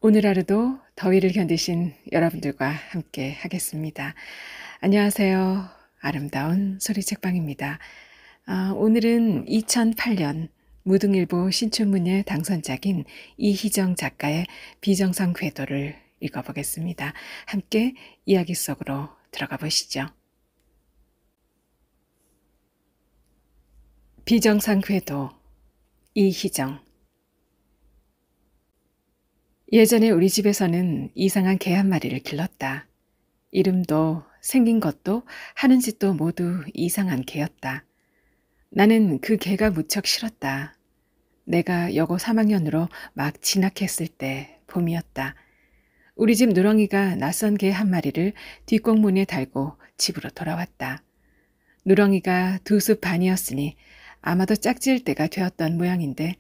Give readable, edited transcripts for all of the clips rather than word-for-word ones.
오늘 하루도 더위를 견디신 여러분들과 함께 하겠습니다. 안녕하세요. 아름다운 소리책방입니다. 오늘은 2008년 무등일보 신춘문예 당선작인 이희정 작가의 비정상 궤도를 읽어보겠습니다. 함께 이야기 속으로 들어가 보시죠. 비정상 궤도, 이희정. 예전에 우리 집에서는 이상한 개 한 마리를 길렀다. 이름도 생긴 것도 하는 짓도 모두 이상한 개였다. 나는 그 개가 무척 싫었다. 내가 여고 3학년으로 막 진학했을 때 봄이었다. 우리 집 누렁이가 낯선 개 한 마리를 뒷공문에 달고 집으로 돌아왔다. 누렁이가 2습 반이었으니 아마도 짝지을 때가 되었던 모양인데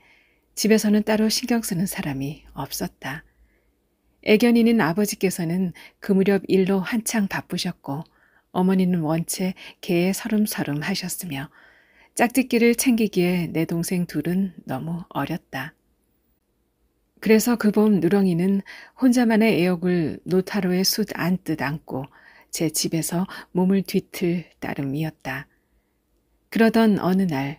집에서는 따로 신경 쓰는 사람이 없었다. 애견이는 아버지께서는 그 무렵 일로 한창 바쁘셨고 어머니는 원체 개에 서름서름 하셨으며 짝짓기를 챙기기에 내 동생 둘은 너무 어렸다. 그래서 그 봄 누렁이는 혼자만의 애욕을 노타로의 숯 안듯 안고 제 집에서 몸을 뒤틀 따름이었다. 그러던 어느 날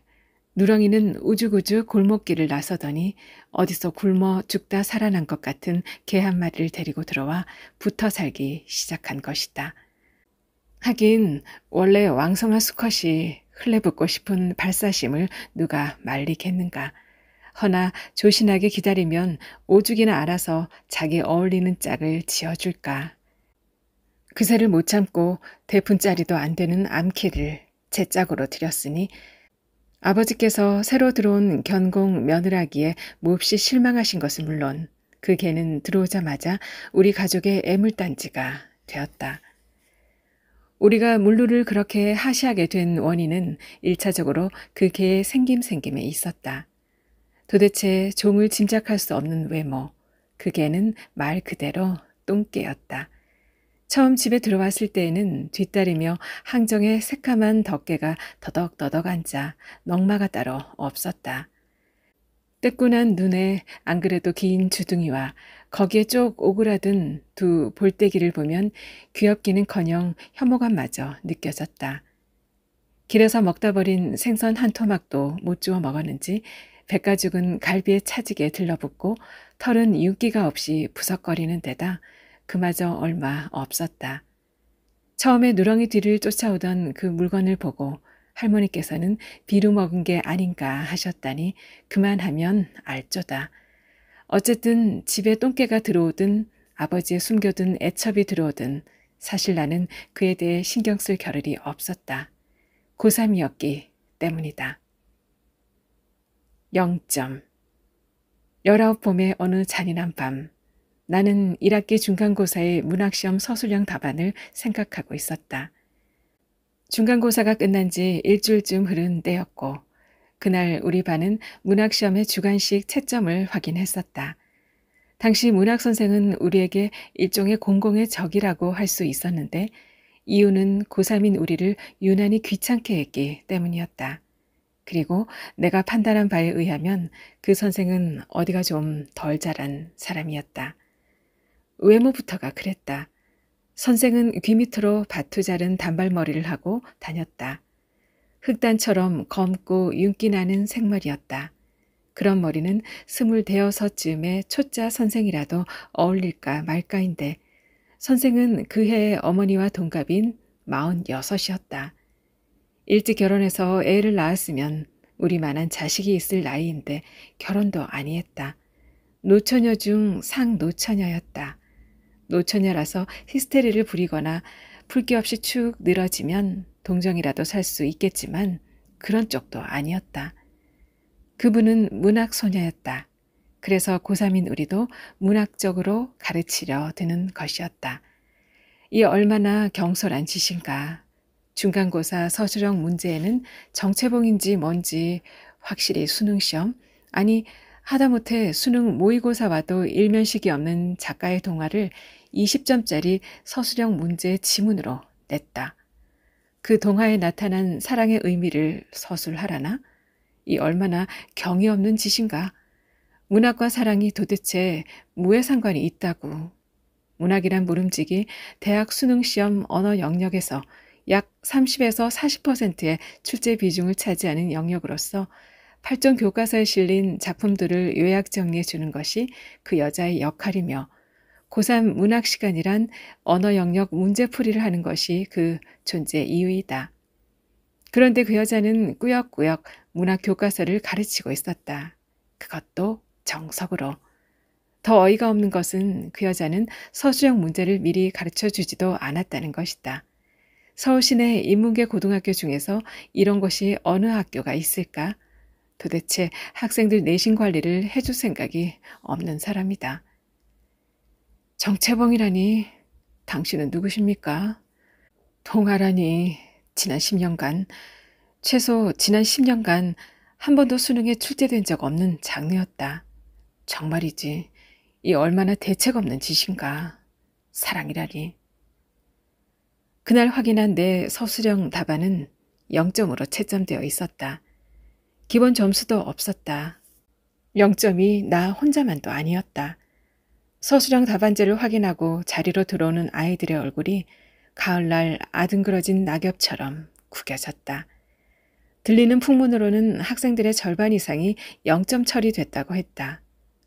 누렁이는 우죽우죽 골목길을 나서더니 어디서 굶어 죽다 살아난 것 같은 개 한 마리를 데리고 들어와 붙어 살기 시작한 것이다. 하긴 원래 왕성한 수컷이 흘레붙고 싶은 발사심을 누가 말리겠는가. 허나 조신하게 기다리면 오죽이나 알아서 자기 어울리는 짝을 지어줄까. 그새를 못 참고 대푼짜리도 안 되는 암캐를 제 짝으로 들였으니 아버지께서 새로 들어온 견공 며느라기에 몹시 실망하신 것은 물론 그 개는 들어오자마자 우리 가족의 애물단지가 되었다. 우리가 물루를 그렇게 하시하게 된 원인은 1차적으로 그 개의 생김에 있었다. 도대체 종을 짐작할 수 없는 외모, 그 개는 말 그대로 똥개였다. 처음 집에 들어왔을 때에는 뒤따르며 항정에 새카만 덮개가 더덕더덕 앉아 넝마가 따로 없었다. 뜨끈한 눈에 안 그래도 긴 주둥이와 거기에 쪽 오그라든 두 볼때기를 보면 귀엽기는커녕 혐오감마저 느껴졌다. 길에서 먹다 버린 생선 한 토막도 못 주워 먹었는지 백가죽은 갈비에 차지게 들러붙고 털은 윤기가 없이 부석거리는 데다 그마저 얼마 없었다. 처음에 누렁이 뒤를 쫓아오던 그 물건을 보고 할머니께서는 비루 먹은 게 아닌가 하셨다니 그만하면 알쩌다. 어쨌든 집에 똥개가 들어오든 아버지의 숨겨둔 애첩이 들어오든 사실 나는 그에 대해 신경 쓸 겨를이 없었다. 고3이었기 때문이다. 0점. 19 봄의 어느 잔인한 밤 나는 1학기 중간고사의 문학시험 서술형 답안을 생각하고 있었다. 중간고사가 끝난 지 일주일쯤 흐른 때였고 그날 우리 반은 문학시험의 주관식 채점을 확인했었다. 당시 문학선생은 우리에게 일종의 공공의 적이라고 할 수 있었는데 이유는 고3인 우리를 유난히 귀찮게 했기 때문이었다. 그리고 내가 판단한 바에 의하면 그 선생은 어디가 좀 덜 자란 사람이었다. 외모부터가 그랬다. 선생은 귀 밑으로 바투 자른 단발머리를 하고 다녔다. 흑단처럼 검고 윤기 나는 생머리였다. 그런 머리는 26쯤의 초짜 선생이라도 어울릴까 말까인데 선생은 그 해의 어머니와 동갑인 46이었다. 일찍 결혼해서 애를 낳았으면 우리만한 자식이 있을 나이인데 결혼도 아니했다. 노처녀 중 상노처녀였다. 노처녀라서 히스테리를 부리거나 풀기 없이 축 늘어지면 동정이라도 살 수 있겠지만 그런 쪽도 아니었다. 그분은 문학소녀였다. 그래서 고3인 우리도 문학적으로 가르치려 드는 것이었다. 이 얼마나 경솔한 짓인가. 중간고사 서술형 문제에는 정체봉인지 뭔지 확실히 수능시험, 아니 하다못해 수능 모의고사와도 일면식이 없는 작가의 동화를 20점짜리 서술형 문제 지문으로 냈다. 그 동화에 나타난 사랑의 의미를 서술하라나? 이 얼마나 경이 없는 짓인가? 문학과 사랑이 도대체 뭐에 상관이 있다고. 문학이란 모름지기 대학 수능시험 언어 영역에서 약 30에서 40%의 출제 비중을 차지하는 영역으로서 8종 교과서에 실린 작품들을 요약 정리해 주는 것이 그 여자의 역할이며 고3 문학 시간이란 언어 영역 문제풀이를 하는 것이 그 존재 이유이다. 그런데 그 여자는 꾸역꾸역 문학 교과서를 가르치고 있었다. 그것도 정석으로. 더 어이가 없는 것은 그 여자는 서술형 문제를 미리 가르쳐 주지도 않았다는 것이다. 서울 시내 인문계 고등학교 중에서 이런 곳이 어느 학교가 있을까? 도대체 학생들 내신 관리를 해줄 생각이 없는 사람이다. 정채봉이라니, 당신은 누구십니까? 동아라니, 최소 지난 10년간 한 번도 수능에 출제된 적 없는 장르였다. 정말이지, 이 얼마나 대책 없는 짓인가. 사랑이라니. 그날 확인한 내 서술형 답안은 0점으로 채점되어 있었다. 기본 점수도 없었다. 0점이 나 혼자만도 아니었다. 서술형 답안지를 확인하고 자리로 들어오는 아이들의 얼굴이 가을날 아등그러진 낙엽처럼 구겨졌다. 들리는 풍문으로는 학생들의 절반 이상이 0점 처리됐다고 했다.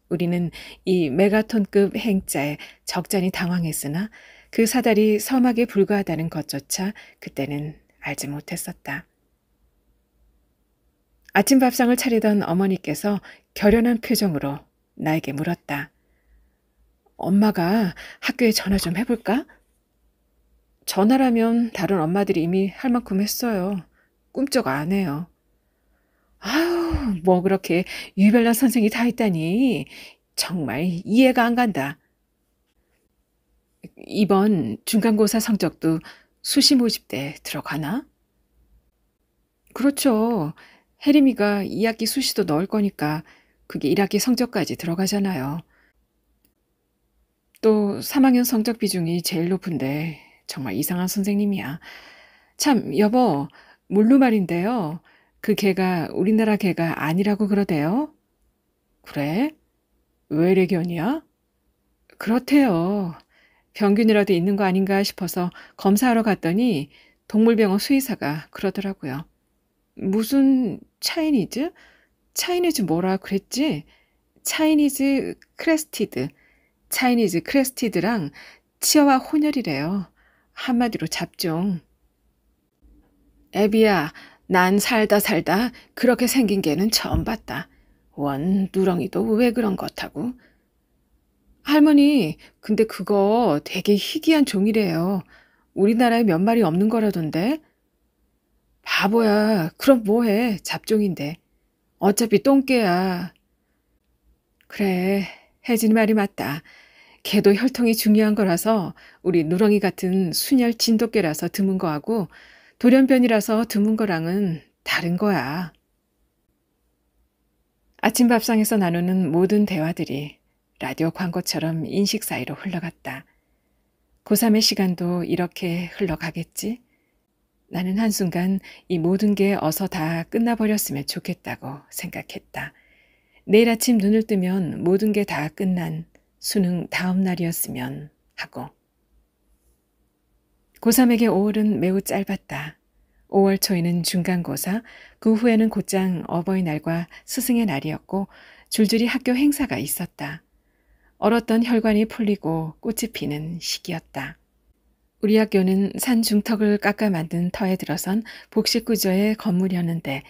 우리는 이 메가톤급 행자에 적잖이 당황했으나 그 사달이 서막에 불과하다는 것조차 그때는 알지 못했었다. 아침 밥상을 차리던 어머니께서 결연한 표정으로 나에게 물었다. 엄마가 학교에 전화 좀 해볼까? 전화라면 다른 엄마들이 이미 할 만큼 했어요. 꿈쩍 안 해요. 아유, 뭐 그렇게 유별난 선생이 다 있다니. 정말 이해가 안 간다. 이번 중간고사 성적도 수시 모집대 들어가나? 그렇죠. 혜림이가 2학기 수시도 넣을 거니까 그게 1학기 성적까지 들어가잖아요. 또 3학년 성적 비중이 제일 높은데 정말 이상한 선생님이야. 참, 여보, 물루 말인데요. 그 걔가 우리나라 걔가 아니라고 그러대요. 그래? 외래견이야? 그렇대요. 병균이라도 있는 거 아닌가 싶어서 검사하러 갔더니 동물병원 수의사가 그러더라고요. 무슨 차이니즈? 차이니즈 뭐라 그랬지? 차이니즈 크레스티드랑 치어와 혼혈이래요. 한마디로 잡종. 애비야, 난 살다 그렇게 생긴 개는 처음 봤다. 원 누렁이도 왜 그런 것하고. 할머니, 근데 그거 되게 희귀한 종이래요. 우리나라에 몇 마리 없는 거라던데. 바보야, 그럼 뭐해, 잡종인데. 어차피 똥개야. 그래, 혜진이 말이 맞다. 개도 혈통이 중요한 거라서 우리 누렁이 같은 순혈 진돗개라서 드문 거하고 돌연변이라서 드문 거랑은 다른 거야. 아침 밥상에서 나누는 모든 대화들이 라디오 광고처럼 인식 사이로 흘러갔다. 고3의 시간도 이렇게 흘러가겠지? 나는 한순간 이 모든 게 어서 다 끝나버렸으면 좋겠다고 생각했다. 내일 아침 눈을 뜨면 모든 게 다 끝난 수능 다음 날이었으면 하고. 고3에게 5월은 매우 짧았다. 5월 초에는 중간고사, 그 후에는 곧장 어버이날과 스승의 날이었고 줄줄이 학교 행사가 있었다. 얼었던 혈관이 풀리고 꽃이 피는 시기였다. 우리 학교는 산 중턱을 깎아 만든 터에 들어선 복식구조의 건물이었는데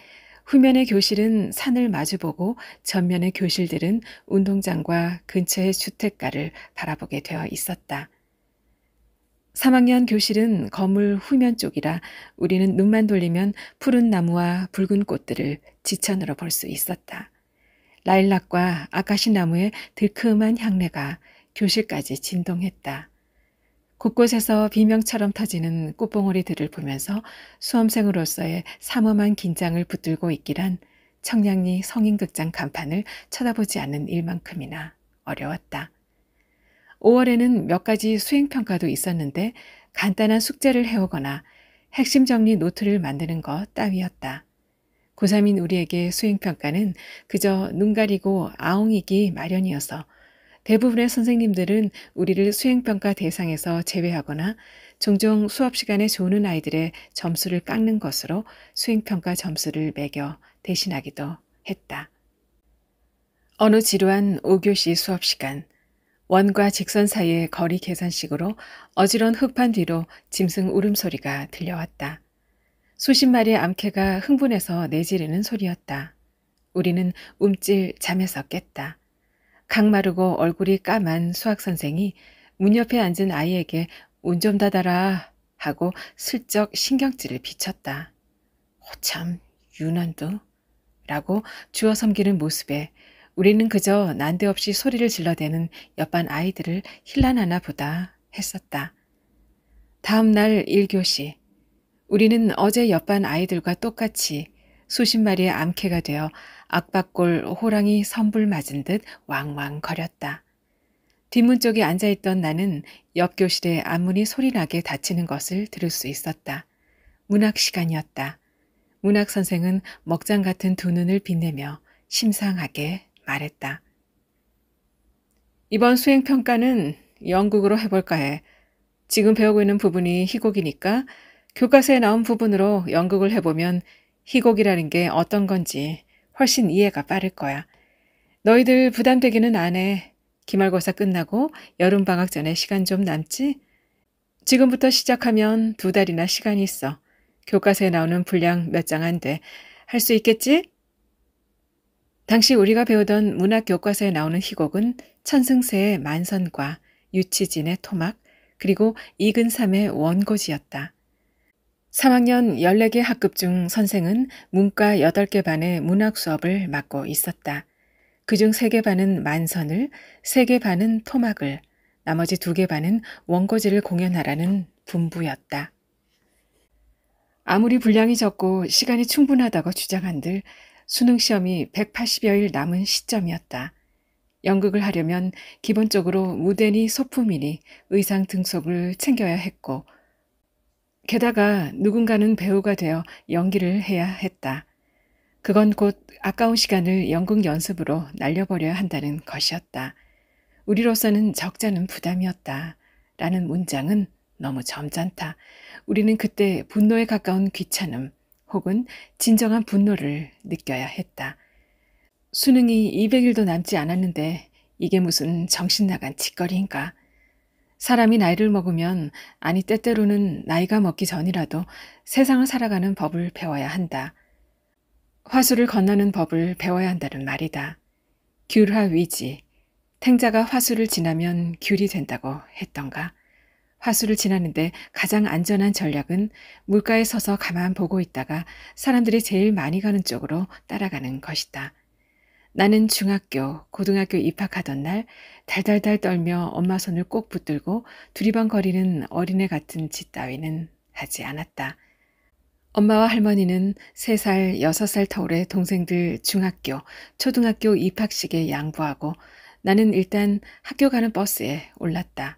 후면의 교실은 산을 마주보고 전면의 교실들은 운동장과 근처의 주택가를 바라보게 되어 있었다. 3학년 교실은 건물 후면 쪽이라 우리는 눈만 돌리면 푸른 나무와 붉은 꽃들을 지천으로 볼 수 있었다. 라일락과 아카시 나무의 들큼한 향내가 교실까지 진동했다. 곳곳에서 비명처럼 터지는 꽃봉오리들을 보면서 수험생으로서의 삼엄한 긴장을 붙들고 있기란 청량리 성인극장 간판을 쳐다보지 않는 일만큼이나 어려웠다. 5월에는 몇 가지 수행평가도 있었는데 간단한 숙제를 해오거나 핵심 정리 노트를 만드는 것 따위였다. 고3인 우리에게 수행평가는 그저 눈 가리고 아웅이기 마련이어서 대부분의 선생님들은 우리를 수행평가 대상에서 제외하거나 종종 수업 시간에 조는 아이들의 점수를 깎는 것으로 수행평가 점수를 매겨 대신하기도 했다. 어느 지루한 5교시 수업 시간, 원과 직선 사이의 거리 계산식으로 어지러운 흙판 뒤로 짐승 울음소리가 들려왔다. 수십 마리의 암캐가 흥분해서 내지르는 소리였다. 우리는 움찔 잠에서 깼다. 강마르고 얼굴이 까만 수학선생이 문 옆에 앉은 아이에게 운 좀 닫아라 하고 슬쩍 신경질을 비쳤다. 호참 유난도 라고 주워 섬기는 모습에 우리는 그저 난데없이 소리를 질러대는 옆반 아이들을 힐난하나 보다 했었다. 다음 날 1교시 우리는 어제 옆반 아이들과 똑같이 수십 마리의 암캐가 되어 악박골 호랑이 선불 맞은 듯 왕왕거렸다. 뒷문 쪽에 앉아있던 나는 옆 교실에 앞문이 소리나게 닫히는 것을 들을 수 있었다. 문학 시간이었다. 문학 선생은 먹장 같은 두 눈을 빛내며 심상하게 말했다. 이번 수행평가는 영국으로 해볼까 해. 지금 배우고 있는 부분이 희곡이니까 교과서에 나온 부분으로 연극을 해보면 희곡이라는 게 어떤 건지 훨씬 이해가 빠를 거야. 너희들 부담되기는 안 해. 기말고사 끝나고 여름방학 전에 시간 좀 남지? 지금부터 시작하면 2달이나 시간이 있어. 교과서에 나오는 분량 몇 장 안 돼. 할 수 있겠지? 당시 우리가 배우던 문학 교과서에 나오는 희곡은 천승세의 만선과 유치진의 토막, 그리고 이근삼의 원고지였다. 3학년 14개 학급 중 선생은 문과 8개 반의 문학 수업을 맡고 있었다. 그중 3개 반은 만선을, 3개 반은 토막을, 나머지 2개 반은 원고지를 공연하라는 분부였다. 아무리 분량이 적고 시간이 충분하다고 주장한들 수능시험이 180여일 남은 시점이었다. 연극을 하려면 기본적으로 무대니 소품이니 의상 등속을 챙겨야 했고 게다가 누군가는 배우가 되어 연기를 해야 했다. 그건 곧 아까운 시간을 연극 연습으로 날려버려야 한다는 것이었다. 우리로서는 적잖은 부담이었다. 라는 문장은 너무 점잖다. 우리는 그때 분노에 가까운 귀찮음 혹은 진정한 분노를 느껴야 했다. 수능이 200일도 남지 않았는데 이게 무슨 정신 나간 짓거리인가. 사람이 나이를 먹으면 아니 때때로는 나이가 먹기 전이라도 세상을 살아가는 법을 배워야 한다. 화수를 건너는 법을 배워야 한다는 말이다. 귤화위지. 탱자가 화수를 지나면 귤이 된다고 했던가. 화수를 지나는데 가장 안전한 전략은 물가에 서서 가만 보고 있다가 사람들이 제일 많이 가는 쪽으로 따라가는 것이다. 나는 중학교, 고등학교 입학하던 날 달달달 떨며 엄마 손을 꼭 붙들고 두리번거리는 어린애 같은 짓 따위는 하지 않았다. 엄마와 할머니는 3살, 6살 터울의 동생들 중학교, 초등학교 입학식에 양보하고 나는 일단 학교 가는 버스에 올랐다.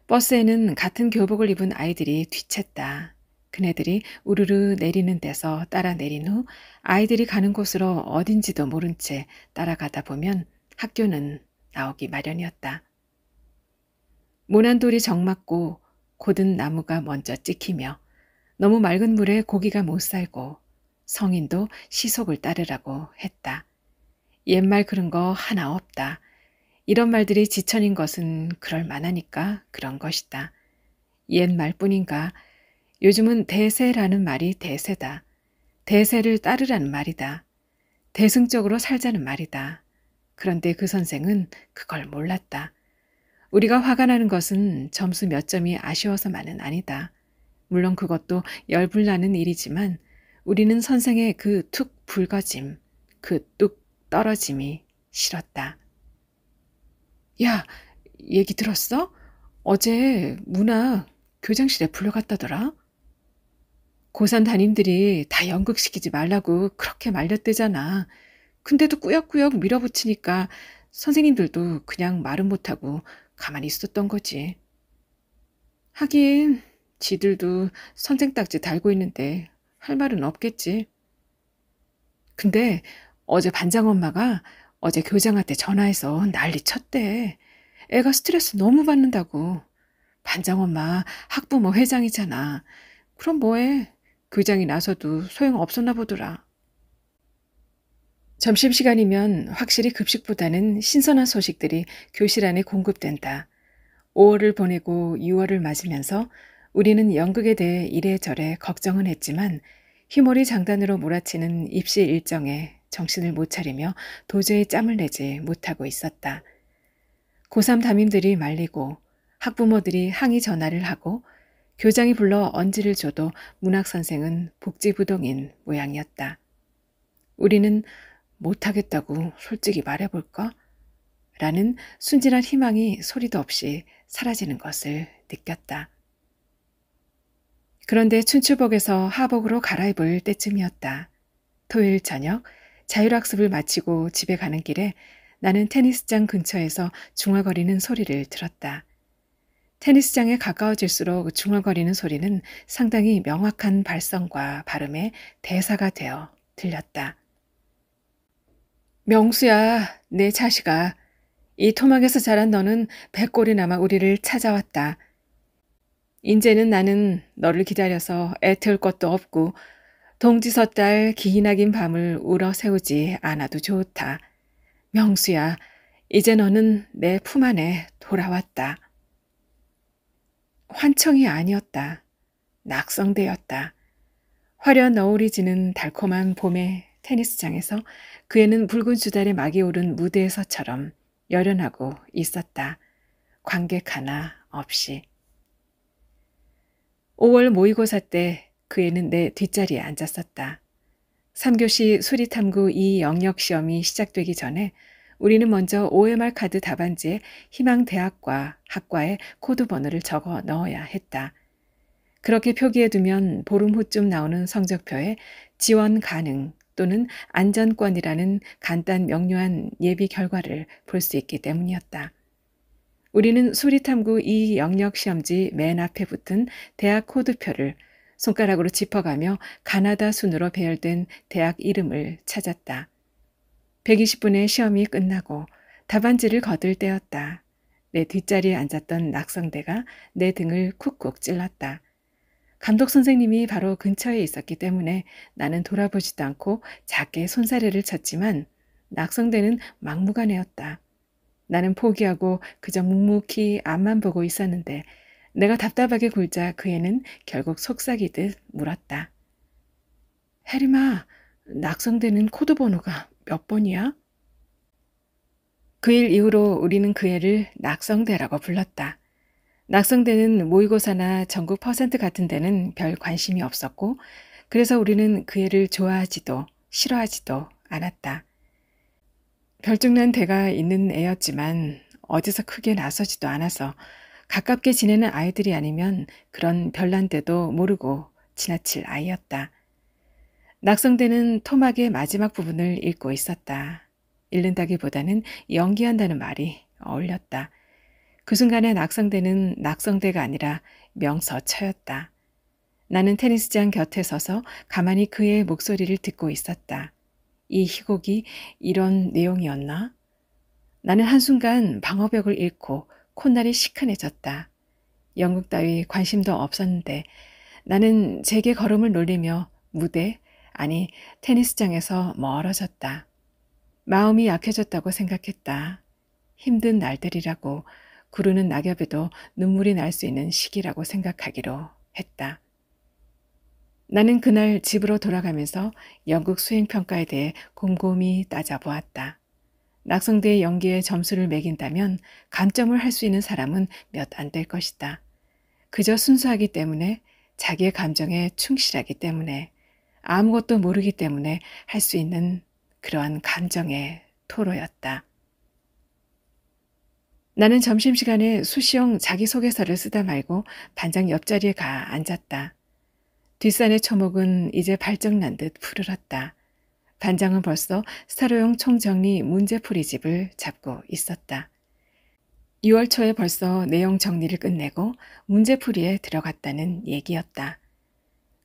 버스에는 같은 교복을 입은 아이들이 뒤챘다. 그네들이 우르르 내리는 데서 따라 내린 후 아이들이 가는 곳으로 어딘지도 모른 채 따라가다 보면 학교는 나오기 마련이었다. 모난돌이 정맞고 고든 나무가 먼저 찍히며 너무 맑은 물에 고기가 못 살고 성인도 시속을 따르라고 했다. 옛말 그런 거 하나 없다. 이런 말들이 지천인 것은 그럴 만하니까 그런 것이다. 옛말뿐인가 요즘은 대세라는 말이 대세다. 대세를 따르라는 말이다. 대승적으로 살자는 말이다. 그런데 그 선생은 그걸 몰랐다. 우리가 화가 나는 것은 점수 몇 점이 아쉬워서만은 아니다. 물론 그것도 열불나는 일이지만 우리는 선생의 그 툭 붉어짐, 그 뚝 떨어짐이 싫었다. 야, 얘기 들었어? 어제 문학 교장실에 불려갔다더라? 고3 담임들이 다 연극시키지 말라고 그렇게 말렸대잖아. 근데도 꾸역꾸역 밀어붙이니까 선생님들도 그냥 말은 못하고 가만히 있었던 거지. 하긴 지들도 선생 딱지 달고 있는데 할 말은 없겠지. 근데 어제 반장 엄마가 어제 교장한테 전화해서 난리 쳤대. 애가 스트레스 너무 받는다고. 반장 엄마 학부모 회장이잖아. 그럼 뭐해? 교장이 나서도 소용없었나 보더라. 점심시간이면 확실히 급식보다는 신선한 소식들이 교실 안에 공급된다. 5월을 보내고 6월을 맞으면서 우리는 연극에 대해 이래저래 걱정은 했지만 휘몰이 장단으로 몰아치는 입시 일정에 정신을 못 차리며 도저히 짬을 내지 못하고 있었다. 고3 담임들이 말리고 학부모들이 항의 전화를 하고 교장이 불러 언지를 줘도 문학선생은 복지부동인 모양이었다. 우리는 못하겠다고 솔직히 말해볼까? 라는 순진한 희망이 소리도 없이 사라지는 것을 느꼈다. 그런데 춘추복에서 하복으로 갈아입을 때쯤이었다. 토요일 저녁 자율학습을 마치고 집에 가는 길에 나는 테니스장 근처에서 중얼거리는 소리를 들었다. 테니스장에 가까워질수록 중얼거리는 소리는 상당히 명확한 발성과 발음의 대사가 되어 들렸다. 명수야, 내 자식아. 이 토막에서 자란 너는 백골이나마 우리를 찾아왔다. 인제는 나는 너를 기다려서 애태울 것도 없고 동지섣달 기나긴 밤을 울어 세우지 않아도 좋다. 명수야, 이제 너는 내 품 안에 돌아왔다. 환청이 아니었다. 낙성대였다. 화려한 너울이 지는 달콤한 봄의 테니스장에서 그 애는 붉은 주달에 막이 오른 무대에서처럼 열연하고 있었다. 관객 하나 없이. 5월 모의고사 때 그 애는 내 뒷자리에 앉았었다. 3교시 수리탐구 2 영역 시험이 시작되기 전에 우리는 먼저 OMR 카드 답안지에 희망 대학과 학과의 코드 번호를 적어 넣어야 했다. 그렇게 표기해두면 보름 후쯤 나오는 성적표에 지원 가능 또는 안전권이라는 간단 명료한 예비 결과를 볼 수 있기 때문이었다. 우리는 수리탐구 2 영역 시험지 맨 앞에 붙은 대학 코드표를 손가락으로 짚어가며 가나다 순으로 배열된 대학 이름을 찾았다. 120분의 시험이 끝나고 답안지를 거들 때였다. 내 뒷자리에 앉았던 낙성대가 내 등을 쿡쿡 찔렀다. 감독 선생님이 바로 근처에 있었기 때문에 나는 돌아보지도 않고 작게 손사래를 쳤지만 낙성대는 막무가내였다. 나는 포기하고 그저 묵묵히 앞만 보고 있었는데 내가 답답하게 굴자 그 애는 결국 속삭이듯 물었다. 혜림아, 낙성대는 코드 번호가 몇 번이야? 그 일 이후로 우리는 그 애를 낙성대라고 불렀다. 낙성대는 모의고사나 전국 퍼센트 같은 데는 별 관심이 없었고 그래서 우리는 그 애를 좋아하지도 싫어하지도 않았다. 별중난 대가 있는 애였지만 어디서 크게 나서지도 않아서 가깝게 지내는 아이들이 아니면 그런 별난 데도 모르고 지나칠 아이였다. 낙성대는 토막의 마지막 부분을 읽고 있었다. 읽는다기보다는 연기한다는 말이 어울렸다. 그 순간에 낙성대는 낙성대가 아니라 명서처였다. 나는 테니스장 곁에 서서 가만히 그의 목소리를 듣고 있었다. 이 희곡이 이런 내용이었나? 나는 한순간 방어벽을 잃고 콧날이 시큰해졌다. 연극 따위 관심도 없었는데 나는 제게 걸음을 놀리며 무대, 아니 테니스장에서 멀어졌다. 마음이 약해졌다고 생각했다. 힘든 날들이라고 구르는 낙엽에도 눈물이 날 수 있는 시기라고 생각하기로 했다. 나는 그날 집으로 돌아가면서 연극 수행평가에 대해 곰곰이 따져보았다. 낙성대의 연기에 점수를 매긴다면 감점을 할 수 있는 사람은 몇 안 될 것이다. 그저 순수하기 때문에, 자기의 감정에 충실하기 때문에, 아무것도 모르기 때문에 할 수 있는 그러한 감정의 토로였다. 나는 점심시간에 수시용 자기소개서를 쓰다 말고 반장 옆자리에 가 앉았다. 뒷산의 초목은 이제 발정난 듯 푸르렀다. 반장은 벌써 사료용 총정리 문제풀이집을 잡고 있었다. 6월 초에 벌써 내용 정리를 끝내고 문제풀이에 들어갔다는 얘기였다.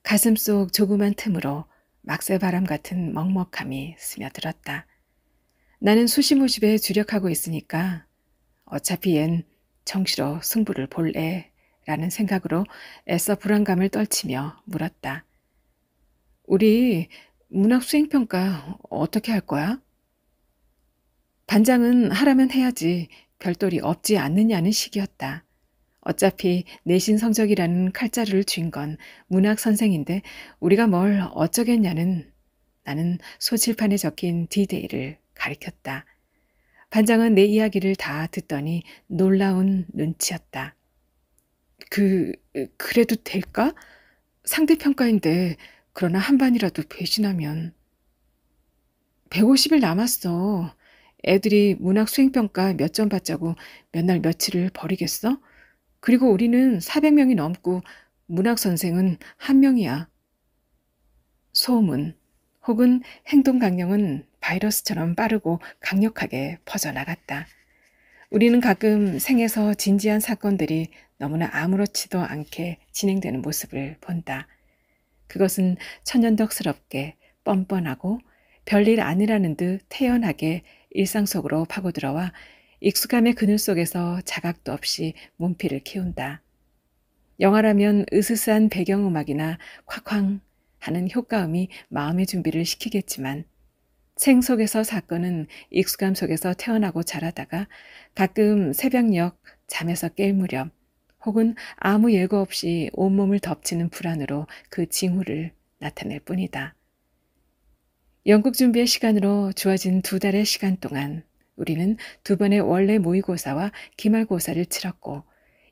가슴 속 조그만 틈으로 막새바람 같은 먹먹함이 스며들었다. 나는 수시모집에 주력하고 있으니까 어차피 얜 정시로 승부를 볼 애라는 생각으로 애써 불안감을 떨치며 물었다. 우리 문학 수행평가 어떻게 할 거야? 반장은 하라면 해야지 별도리 없지 않느냐는 식이었다. 어차피 내신 성적이라는 칼자루를 쥔 건 문학 선생인데 우리가 뭘 어쩌겠냐는 나는 소칠판에 적힌 디데이를 가리켰다. 반장은 내 이야기를 다 듣더니 놀라운 눈치였다. 그래도 될까? 상대평가인데 그러나 한 반이라도 배신하면. 150일 남았어. 애들이 문학 수행평가 몇 점 받자고 몇 날 며칠을 버리겠어? 그리고 우리는 400명이 넘고 문학 선생은 1명이야. 소문 혹은 행동 강령은 바이러스처럼 빠르고 강력하게 퍼져나갔다. 우리는 가끔 생에서 진지한 사건들이 너무나 아무렇지도 않게 진행되는 모습을 본다. 그것은 천연덕스럽게 뻔뻔하고 별일 아니라는 듯 태연하게 일상 속으로 파고들어와 익숙함의 그늘 속에서 자각도 없이 문피를 키운다. 영화라면 으스스한 배경음악이나 콱쾅 하는 효과음이 마음의 준비를 시키겠지만 생 속에서 사건은 익숙함 속에서 태어나고 자라다가 가끔 새벽녘 잠에서 깰 무렵 혹은 아무 예고 없이 온몸을 덮치는 불안으로 그 징후를 나타낼 뿐이다. 연극 준비의 시간으로 주어진 2달의 시간 동안 우리는 2번의 원래 모의고사와 기말고사를 치렀고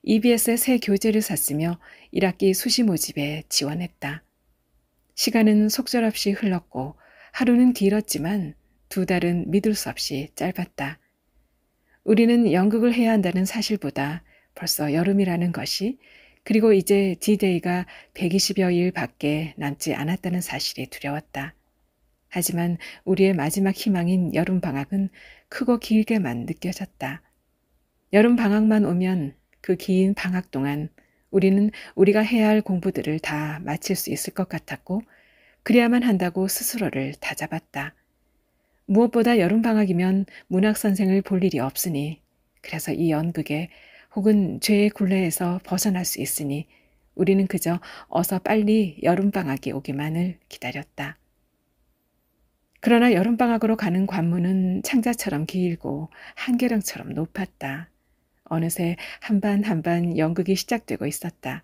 EBS의 새 교재를 샀으며 1학기 수시 모집에 지원했다. 시간은 속절없이 흘렀고 하루는 길었지만 2달은 믿을 수 없이 짧았다. 우리는 연극을 해야 한다는 사실보다 벌써 여름이라는 것이 그리고 이제 D-Day가 120여일 밖에 남지 않았다는 사실이 두려웠다. 하지만 우리의 마지막 희망인 여름방학은 크고 길게만 느껴졌다. 여름방학만 오면 그 긴 방학 동안 우리는 우리가 해야 할 공부들을 다 마칠 수 있을 것 같았고 그래야만 한다고 스스로를 다잡았다. 무엇보다 여름방학이면 문학선생을 볼 일이 없으니 그래서 이 연극에 혹은 죄의 굴레에서 벗어날 수 있으니 우리는 그저 어서 빨리 여름방학이 오기만을 기다렸다. 그러나 여름방학으로 가는 관문은 창자처럼 길고 한계령처럼 높았다. 어느새 한 반 한 반 연극이 시작되고 있었다.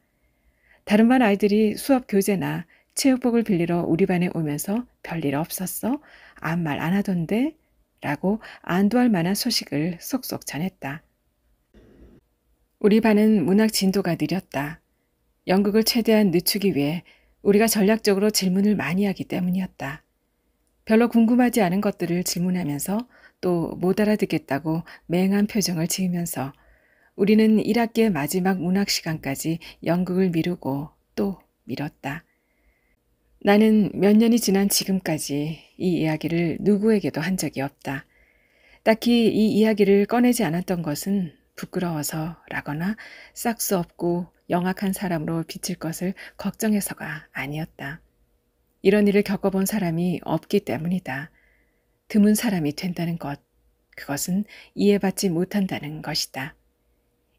다른 반 아이들이 수업 교재나 체육복을 빌리러 우리 반에 오면서 별일 없었어? 아무 말 안 하던데? 라고 안도할 만한 소식을 쏙쏙 전했다. 우리 반은 문학 진도가 느렸다. 연극을 최대한 늦추기 위해 우리가 전략적으로 질문을 많이 하기 때문이었다. 별로 궁금하지 않은 것들을 질문하면서 또 못 알아듣겠다고 맹한 표정을 지으면서 우리는 1학기의 마지막 문학 시간까지 연극을 미루고 또 미뤘다. 나는 몇 년이 지난 지금까지 이 이야기를 누구에게도 한 적이 없다. 딱히 이 이야기를 꺼내지 않았던 것은 부끄러워서라거나 싹 수 없고 영악한 사람으로 비칠 것을 걱정해서가 아니었다. 이런 일을 겪어본 사람이 없기 때문이다. 드문 사람이 된다는 것, 그것은 이해받지 못한다는 것이다.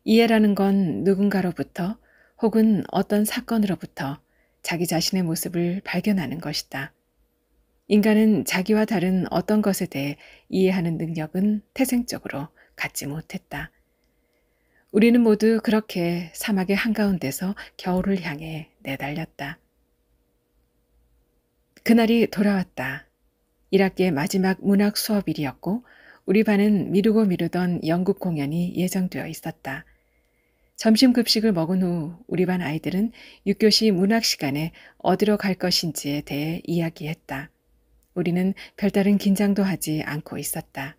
이해라는 건 누군가로부터 혹은 어떤 사건으로부터 자기 자신의 모습을 발견하는 것이다. 인간은 자기와 다른 어떤 것에 대해 이해하는 능력은 태생적으로 갖지 못했다. 우리는 모두 그렇게 사막의 한가운데서 겨울을 향해 내달렸다. 그날이 돌아왔다. 1학기의 마지막 문학 수업일이었고 우리 반은 미루고 미루던 연극 공연이 예정되어 있었다. 점심 급식을 먹은 후 우리 반 아이들은 6교시 문학 시간에 어디로 갈 것인지에 대해 이야기했다. 우리는 별다른 긴장도 하지 않고 있었다.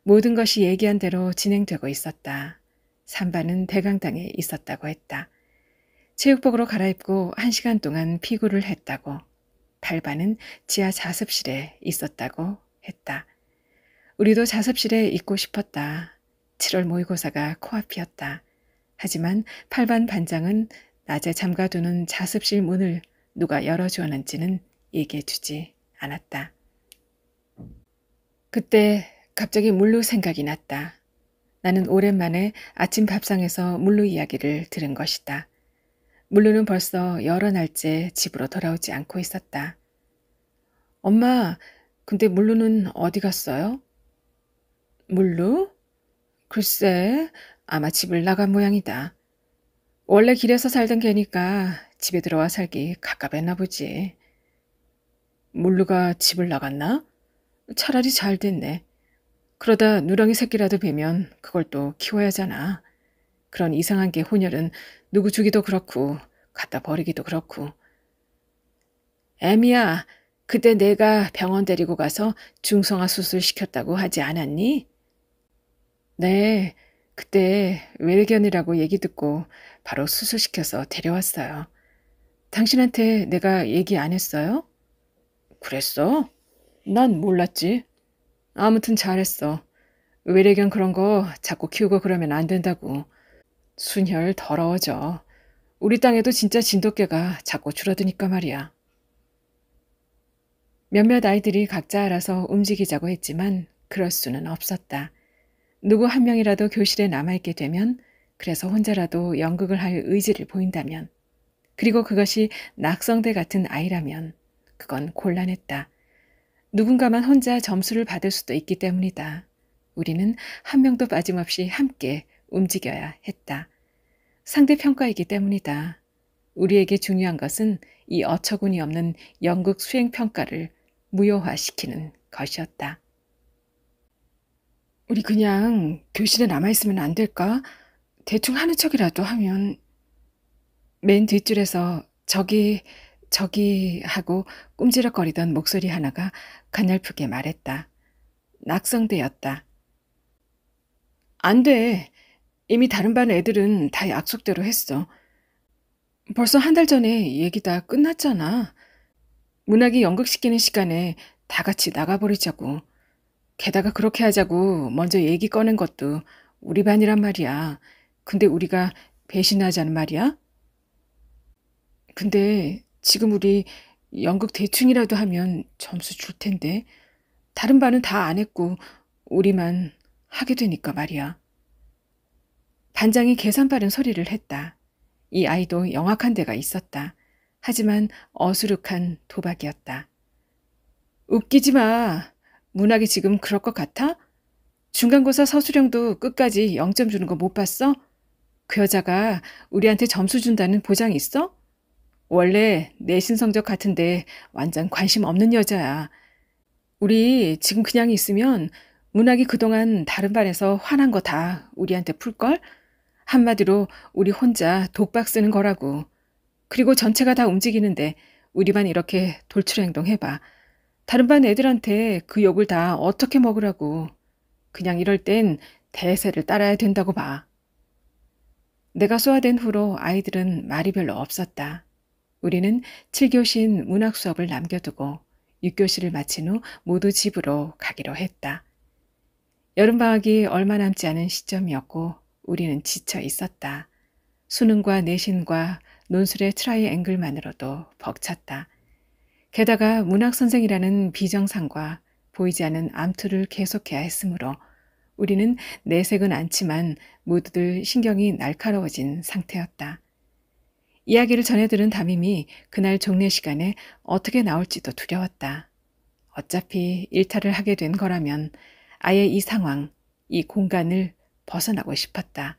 모든 것이 얘기한 대로 진행되고 있었다. 3반은 대강당에 있었다고 했다. 체육복으로 갈아입고 1시간 동안 피구를 했다고. 8반은 지하 자습실에 있었다고 했다. 우리도 자습실에 있고 싶었다. 7월 모의고사가 코앞이었다. 하지만 8반 반장은 낮에 잠가두는 자습실 문을 누가 열어주었는지는 얘기해 주지 않았다. 그때 갑자기 물루 생각이 났다. 나는 오랜만에 아침 밥상에서 물루 이야기를 들은 것이다. 물루는 벌써 여러 날째 집으로 돌아오지 않고 있었다. 엄마, 근데 물루는 어디 갔어요? 물루? 글쎄, 아마 집을 나간 모양이다. 원래 길에서 살던 개니까 집에 들어와 살기 갑갑했나 보지. 물루가 집을 나갔나? 차라리 잘 됐네. 그러다 누렁이 새끼라도 뵈면 그걸 또 키워야 하잖아. 그런 이상한 개 혼혈은 누구 주기도 그렇고 갖다 버리기도 그렇고. 애미야, 그때 내가 병원 데리고 가서 중성화 수술 시켰다고 하지 않았니? 네, 그때 외래견이라고 얘기 듣고 바로 수술시켜서 데려왔어요. 당신한테 내가 얘기 안 했어요? 그랬어? 난 몰랐지. 아무튼 잘했어. 외래견 그런 거 자꾸 키우고 그러면 안 된다고. 순혈 더러워져. 우리 땅에도 진짜 진돗개가 자꾸 줄어드니까 말이야. 몇몇 아이들이 각자 알아서 움직이자고 했지만 그럴 수는 없었다. 누구 한 명이라도 교실에 남아있게 되면, 그래서 혼자라도 연극을 할 의지를 보인다면, 그리고 그것이 낙성대 같은 아이라면 그건 곤란했다. 누군가만 혼자 점수를 받을 수도 있기 때문이다. 우리는 한 명도 빠짐없이 함께 움직여야 했다. 상대평가이기 때문이다. 우리에게 중요한 것은 이 어처구니 없는 연극 수행평가를 무효화시키는 것이었다. 우리 그냥 교실에 남아있으면 안 될까? 대충 하는 척이라도 하면. 맨 뒷줄에서 저기 하고 꼼지락거리던 목소리 하나가 가냘프게 말했다. 낙성대였다. 안 돼. 이미 다른 반 애들은 다 약속대로 했어. 벌써 한 달 전에 얘기 다 끝났잖아. 문학이 연극시키는 시간에 다 같이 나가버리자고. 게다가 그렇게 하자고 먼저 얘기 꺼낸 것도 우리 반이란 말이야. 근데 우리가 배신하자는 말이야? 근데 지금 우리 연극 대충이라도 하면 점수 줄 텐데. 다른 반은 다 안 했고 우리만 하게 되니까 말이야. 반장이 계산 바른 소리를 했다. 이 아이도 영악한 데가 있었다. 하지만 어수룩한 도박이었다. 웃기지 마. 문학이 지금 그럴 것 같아? 중간고사 서술형도 끝까지 0점 주는 거 못 봤어? 그 여자가 우리한테 점수 준다는 보장이 있어? 원래 내신 성적 같은데 완전 관심 없는 여자야. 우리 지금 그냥 있으면 문학이 그동안 다른 반에서 화난 거 다 우리한테 풀걸? 한마디로 우리 혼자 독박 쓰는 거라고. 그리고 전체가 다 움직이는데 우리 반 이렇게 돌출 행동해봐. 다른 반 애들한테 그 욕을 다 어떻게 먹으라고. 그냥 이럴 땐 대세를 따라야 된다고 봐. 내가 소화된 후로 아이들은 말이 별로 없었다. 우리는 7교시인 문학 수업을 남겨두고 6교시를 마친 후 모두 집으로 가기로 했다. 여름방학이 얼마 남지 않은 시점이었고 우리는 지쳐 있었다. 수능과 내신과 논술의 트라이앵글만으로도 벅찼다. 게다가 문학선생이라는 비정상과 보이지 않는 암투를 계속해야 했으므로 우리는 내색은 않지만 모두들 신경이 날카로워진 상태였다. 이야기를 전해들은 담임이 그날 종례 시간에 어떻게 나올지도 두려웠다. 어차피 일탈을 하게 된 거라면 아예 이 상황, 이 공간을 벗어나고 싶었다.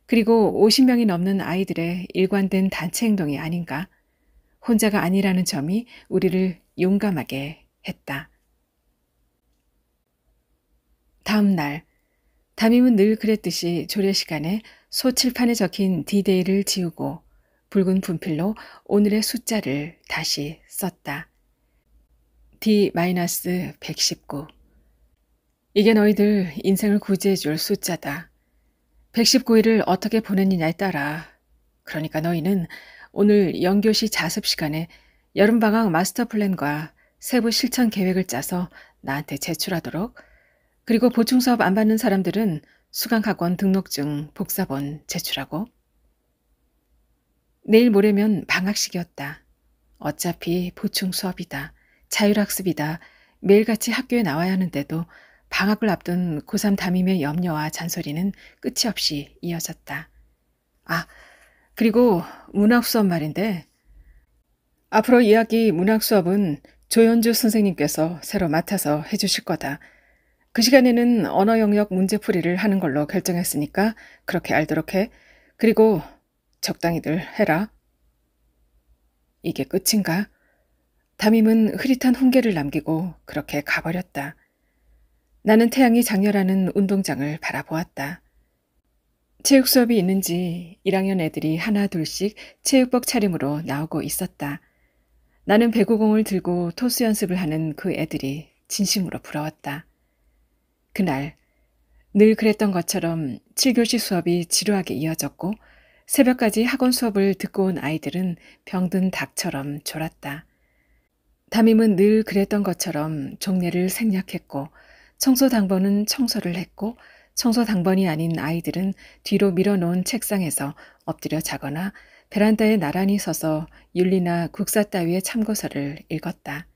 그리고 50명이 넘는 아이들의 일관된 단체 행동이 아닌가? 혼자가 아니라는 점이 우리를 용감하게 했다. 다음 날, 담임은 늘 그랬듯이 조례 시간에 소 칠판에 적힌 D-Day를 지우고 붉은 분필로 오늘의 숫자를 다시 썼다. D-119. 이게 너희들 인생을 구제해줄 숫자다. 119일을 어떻게 보냈느냐에 따라. 그러니까 너희는 오늘 영교시 자습 시간에 여름방학 마스터 플랜과 세부 실천 계획을 짜서 나한테 제출하도록. 그리고 보충 수업 안 받는 사람들은 수강학원 등록증, 복사본 제출하고. 내일 모레면 방학식이었다. 어차피 보충 수업이다. 자율학습이다. 매일같이 학교에 나와야 하는데도 방학을 앞둔 고3 담임의 염려와 잔소리는 끝이 없이 이어졌다. 아, 그리고 문학 수업 말인데 앞으로 2학기 문학 수업은 조연주 선생님께서 새로 맡아서 해주실 거다. 그 시간에는 언어 영역 문제풀이를 하는 걸로 결정했으니까 그렇게 알도록 해. 그리고 적당히들 해라. 이게 끝인가? 담임은 흐릿한 훈계를 남기고 그렇게 가버렸다. 나는 태양이 장렬하는 운동장을 바라보았다. 체육 수업이 있는지 1학년 애들이 하나 둘씩 체육복 차림으로 나오고 있었다. 나는 배구공을 들고 토스 연습을 하는 그 애들이 진심으로 부러웠다. 그날 늘 그랬던 것처럼 7교시 수업이 지루하게 이어졌고 새벽까지 학원 수업을 듣고 온 아이들은 병든 닭처럼 졸았다. 담임은 늘 그랬던 것처럼 종례를 생략했고 청소당번은 청소를 했고 청소당번이 아닌 아이들은 뒤로 밀어놓은 책상에서 엎드려 자거나 베란다에 나란히 서서 윤리나 국사 따위의 참고서를 읽었다.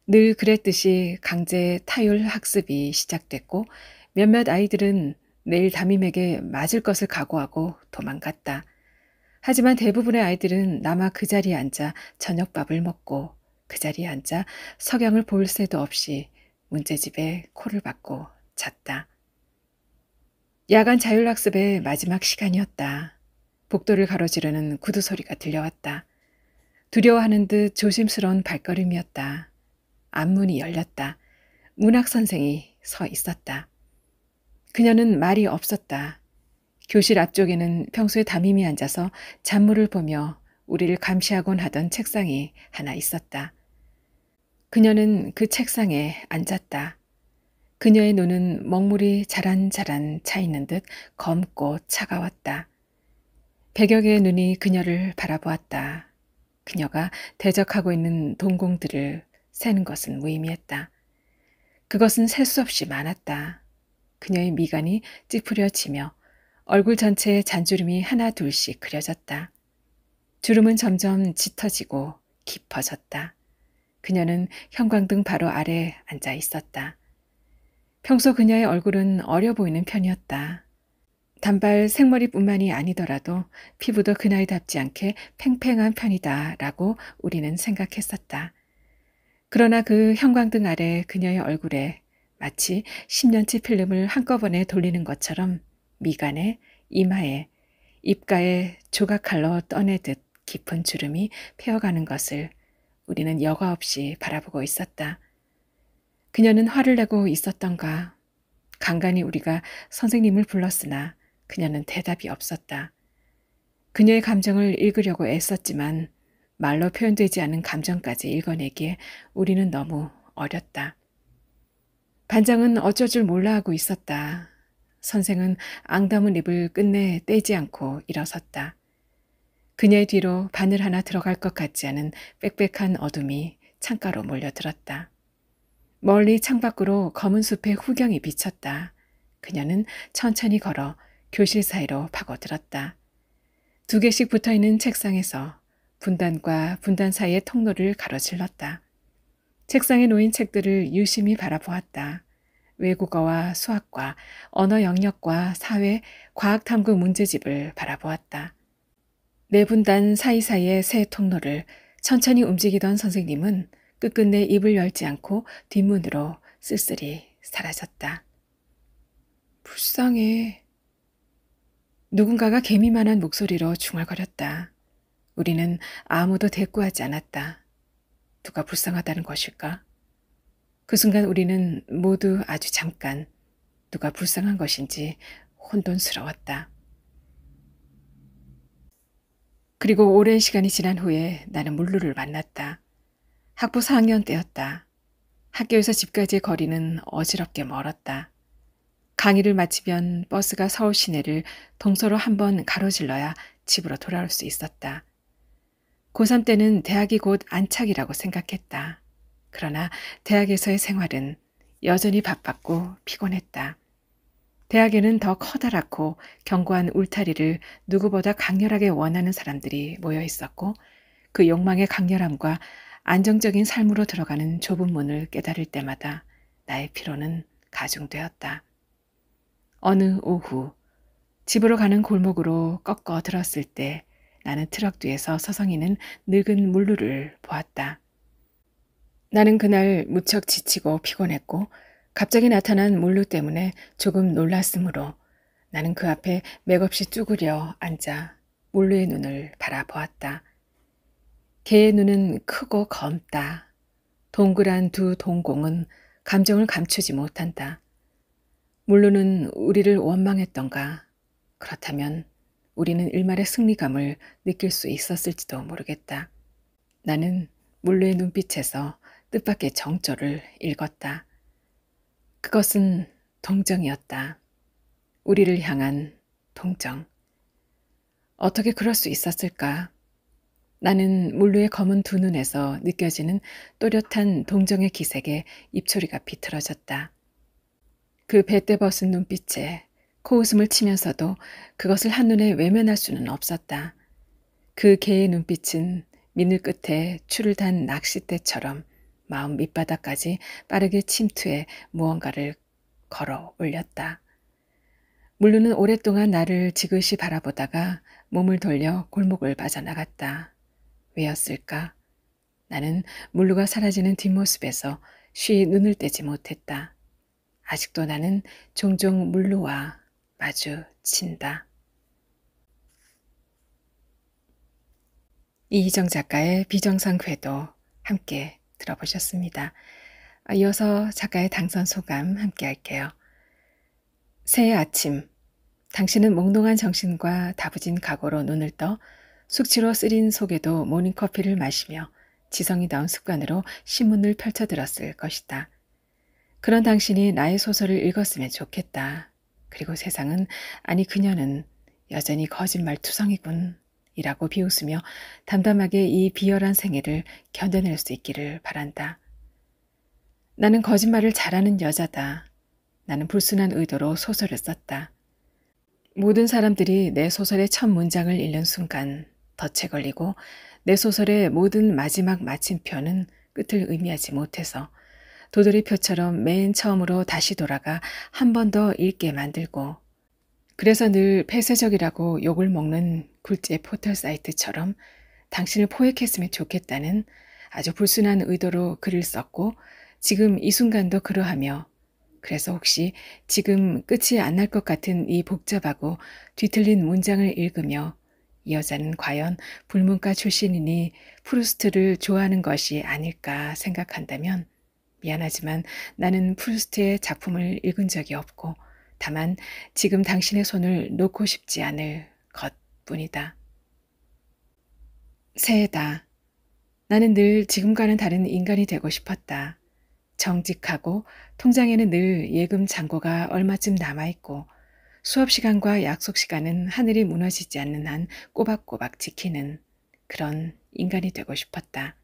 늘 그랬듯이 강제 타율 학습이 시작됐고 몇몇 아이들은 내일 담임에게 맞을 것을 각오하고 도망갔다. 하지만 대부분의 아이들은 남아 그 자리에 앉아 저녁밥을 먹고 그 자리에 앉아 석양을 볼 새도 없이 문제집에 코를 박고 잤다. 야간 자율학습의 마지막 시간이었다. 복도를 가로지르는 구두 소리가 들려왔다. 두려워하는 듯 조심스러운 발걸음이었다. 앞문이 열렸다. 문학선생이 서 있었다. 그녀는 말이 없었다. 교실 앞쪽에는 평소에 담임이 앉아서 잔물을 보며 우리를 감시하곤 하던 책상이 하나 있었다. 그녀는 그 책상에 앉았다. 그녀의 눈은 먹물이 자란자란 차있는 듯 검고 차가웠다. 100여 개의 눈이 그녀를 바라보았다. 그녀가 대적하고 있는 동공들을 세는 것은 무의미했다. 그것은 셀 수 없이 많았다. 그녀의 미간이 찌푸려지며 얼굴 전체에 잔주름이 하나 둘씩 그려졌다. 주름은 점점 짙어지고 깊어졌다. 그녀는 형광등 바로 아래 앉아 있었다. 평소 그녀의 얼굴은 어려 보이는 편이었다. 단발 생머리뿐만이 아니더라도 피부도 그 나이답지 않게 팽팽한 편이다라고 우리는 생각했었다. 그러나 그 형광등 아래 그녀의 얼굴에 마치 10년치 필름을 한꺼번에 돌리는 것처럼 미간에, 이마에, 입가에 조각칼로 떠내듯 깊은 주름이 피어가는 것을 우리는 여과 없이 바라보고 있었다. 그녀는 화를 내고 있었던가. 간간히 우리가 선생님을 불렀으나 그녀는 대답이 없었다. 그녀의 감정을 읽으려고 애썼지만 말로 표현되지 않은 감정까지 읽어내기에 우리는 너무 어렸다. 반장은 어쩔 줄 몰라 하고 있었다. 선생은 앙담은 입을 끝내 떼지 않고 일어섰다. 그녀의 뒤로 바늘 하나 들어갈 것 같지 않은 빽빽한 어둠이 창가로 몰려들었다. 멀리 창밖으로 검은 숲의 후경이 비쳤다. 그녀는 천천히 걸어 교실 사이로 파고들었다. 2개씩 붙어있는 책상에서 분단과 분단 사이의 통로를 가로질렀다. 책상에 놓인 책들을 유심히 바라보았다. 외국어와 수학과 언어 영역과 사회, 과학탐구 문제집을 바라보았다. 네 분단 사이사이의 새 통로를 천천히 움직이던 선생님은 끝끝내 입을 열지 않고 뒷문으로 쓸쓸히 사라졌다. 불쌍해. 누군가가 개미만한 목소리로 중얼거렸다. 우리는 아무도 대꾸하지 않았다. 누가 불쌍하다는 것일까? 그 순간 우리는 모두 아주 잠깐 누가 불쌍한 것인지 혼돈스러웠다. 그리고 오랜 시간이 지난 후에 나는 물루를 만났다. 학부 4학년 때였다. 학교에서 집까지의 거리는 어지럽게 멀었다. 강의를 마치면 버스가 서울 시내를 동서로 한번 가로질러야 집으로 돌아올 수 있었다. 고3 때는 대학이 곧 안착이라고 생각했다. 그러나 대학에서의 생활은 여전히 바빴고 피곤했다. 대학에는 더 커다랗고 견고한 울타리를 누구보다 강렬하게 원하는 사람들이 모여 있었고 그 욕망의 강렬함과 안정적인 삶으로 들어가는 좁은 문을 깨달을 때마다 나의 피로는 가중되었다. 어느 오후 집으로 가는 골목으로 꺾어 들었을 때 나는 트럭 뒤에서 서성이는 늙은 물루를 보았다. 나는 그날 무척 지치고 피곤했고 갑자기 나타난 물루 때문에 조금 놀랐으므로 나는 그 앞에 맥없이 쭈그려 앉아 물루의 눈을 바라보았다. 개의 눈은 크고 검다. 동그란 두 동공은 감정을 감추지 못한다. 물루는 우리를 원망했던가? 그렇다면 우리는 일말의 승리감을 느낄 수 있었을지도 모르겠다. 나는 물루의 눈빛에서 뜻밖의 정조를 읽었다. 그것은 동정이었다. 우리를 향한 동정. 어떻게 그럴 수 있었을까? 나는 물루의 검은 두 눈에서 느껴지는 또렷한 동정의 기색에 입초리가 비틀어졌다. 그 배때 벗은 눈빛에 코웃음을 치면서도 그것을 한눈에 외면할 수는 없었다. 그 개의 눈빛은 미늘 끝에 줄을 단 낚싯대처럼 마음 밑바닥까지 빠르게 침투해 무언가를 걸어 올렸다. 물루는 오랫동안 나를 지그시 바라보다가 몸을 돌려 골목을 빠져나갔다. 왜였을까? 나는 물루가 사라지는 뒷모습에서 쉬 눈을 떼지 못했다. 아직도 나는 종종 물루와 마주친다. 이희정 작가의 비정상 궤도 함께 들어보셨습니다. 이어서 작가의 당선 소감 함께 할게요. 새해 아침, 당신은 몽롱한 정신과 다부진 각오로 눈을 떠 숙취로 쓰린 속에도 모닝커피를 마시며 지성이다운 습관으로 신문을 펼쳐들었을 것이다. 그런 당신이 나의 소설을 읽었으면 좋겠다. 그리고 세상은, 아니 그녀는 여전히 거짓말투성이군 이라고 비웃으며 담담하게 이 비열한 생애를 견뎌낼 수 있기를 바란다. 나는 거짓말을 잘하는 여자다. 나는 불순한 의도로 소설을 썼다. 모든 사람들이 내 소설의 첫 문장을 읽는 순간 덫에 걸리고 내 소설의 모든 마지막 마침표는 끝을 의미하지 못해서 도돌이표처럼 맨 처음으로 다시 돌아가 한 번 더 읽게 만들고, 그래서 늘 폐쇄적이라고 욕을 먹는 굴지의 포털 사이트처럼 당신을 포획했으면 좋겠다는 아주 불순한 의도로 글을 썼고 지금 이 순간도 그러하며, 그래서 혹시 지금 끝이 안 날 것 같은 이 복잡하고 뒤틀린 문장을 읽으며 이 여자는 과연 불문과 출신이니 프루스트를 좋아하는 것이 아닐까 생각한다면, 미안하지만 나는 프루스트의 작품을 읽은 적이 없고 다만 지금 당신의 손을 놓고 싶지 않을 것뿐이다. 새해다. 나는 늘 지금과는 다른 인간이 되고 싶었다. 정직하고 통장에는 늘 예금 잔고가 얼마쯤 남아있고 수업 시간과 약속 시간은 하늘이 무너지지 않는 한 꼬박꼬박 지키는 그런 인간이 되고 싶었다.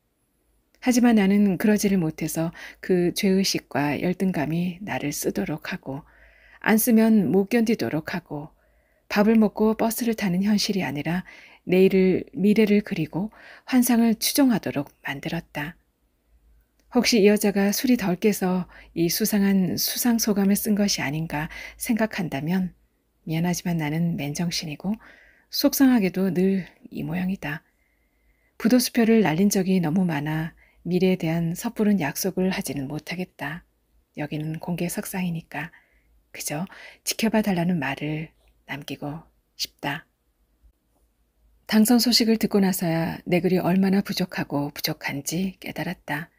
하지만 나는 그러지를 못해서 그 죄의식과 열등감이 나를 쓰도록 하고 안 쓰면 못 견디도록 하고 밥을 먹고 버스를 타는 현실이 아니라 미래를 그리고 환상을 추종하도록 만들었다. 혹시 이 여자가 술이 덜 깨서 이 수상한 수상소감을 쓴 것이 아닌가 생각한다면 미안하지만 나는 맨정신이고 속상하게도 늘 이 모양이다. 부도수표를 날린 적이 너무 많아 미래에 대한 섣부른 약속을 하지는 못하겠다. 여기는 공개 석상이니까 그저 지켜봐 달라는 말을 남기고 싶다. 당선 소식을 듣고 나서야 내 글이 얼마나 부족하고 부족한지 깨달았다.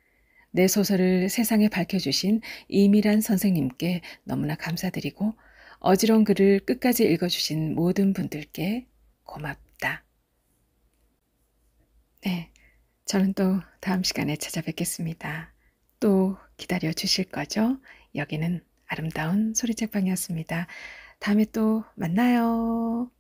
내 소설을 세상에 밝혀주신 이미란 선생님께 너무나 감사드리고 어지러운 글을 끝까지 읽어주신 모든 분들께 고맙다. 네, 저는 또 다음 시간에 찾아뵙겠습니다. 또 기다려 주실 거죠? 여기는 아름다운 소리책방이었습니다. 다음에 또 만나요.